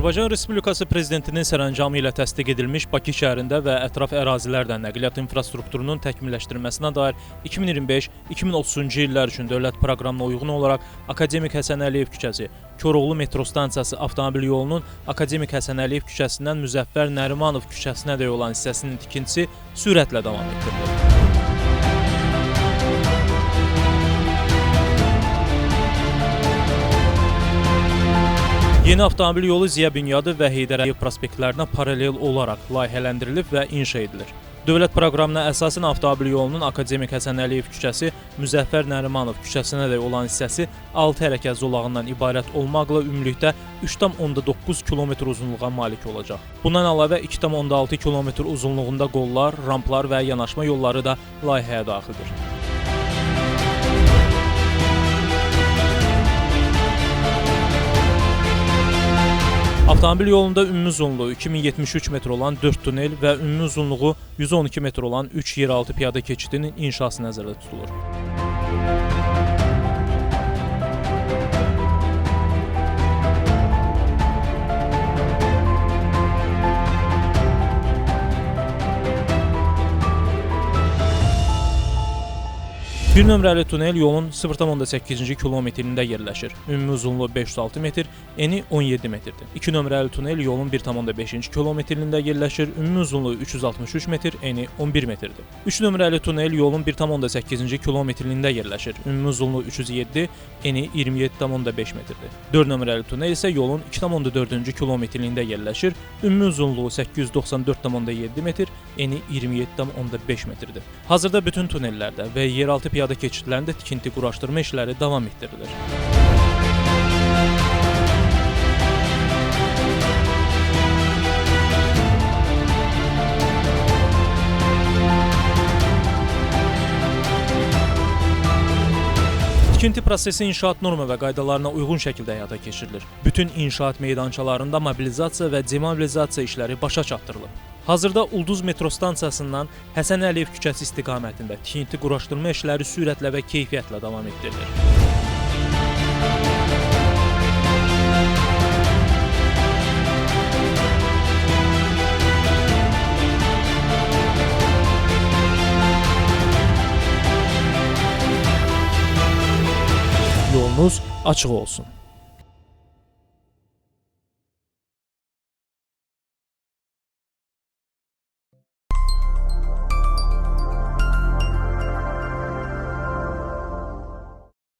Azərbaycan Respublikası Prezidentinin sərəncamı ilə təsdiq edilmiş Bakı şəhərində və ətraf ərazilərdə nəqliyyat infrastrukturunun təkmilləşdirilməsinə dair 2025-2030-cu illər üçün dövlət proqramına uyğun olaraq Akademik Həsən Əliyev küçəsi, Koroğlu metro stansiyası avtomobil yolunun Akademik Həsən Əliyev küçəsindən Müzəffər Nərimanov küçəsinədək olan hissəsinin tikintisi sürətlə davam etdirilir. Yeni avtomobil yolu Ziya Bünyadov və Heydər Əliyev prospektlərinə paralel olaraq layihələndirilib və inşa edilir. Dövlət proqramına əsasən avtomobil yolunun Akademik Həsən Əliyev küçəsi, Müzəffər Nərimanov küçəsinədək olan hissəsi 6 hərəkət zolağından ibarət olmaqla ümumilikdə 3,9 km uzunluğa malik olacaq. Bundan əlavə 2,6 km uzunluğunda qollar, ramplar və yanaşma yolları da layihəyə daxildir. Avtomobil yolunda ümumi uzunluğu 2073 metr olan 4 tunel və ümumi uzunluğu 112 metr olan 3 yeraltı piyada keçidinin inşası nəzərdə tutulur. Bir nömrəli tunel yolun 0,8-ci kilometrində yerləşir. Ümumi uzunluğu 506 metr, eni 17 metrdir. 2 nömrəli tunel yolun 1,5-ci kilometrində yerləşir. Ümumi uzunluğu 363 metr, eni 11 metrdir. 3 nömrəli tunel yolun 1,8-ci kilometrində yerləşir. Ümumi uzunluğu 307, eni 27,5 metrdir. 4 nömrəli tunel isə yolun 2,4-cü kilometrində yerləşir. Ümumi uzunluğu 894,7 metr, eni 27,5 metrdir. Hazırda bütün tunellərdə və yeraltı piyada keçidlərində tikinti quraşdırma işləri davam etdirilir. Tikinti prosesi inşaat norma və qaydalarına uyğun şəkildə həyata keçirilir. Bütün inşaat meydançalarında mobilizasiya və demobilizasiya işləri başa çatdırılıb. Hazırda Ulduz metro stansiyasından Həsən Əliyev küçəsi istiqamətində tikinti quraşdırma işləri sürətlə və keyfiyyətlə davam etdirilir. Yolunuz açıq olsun.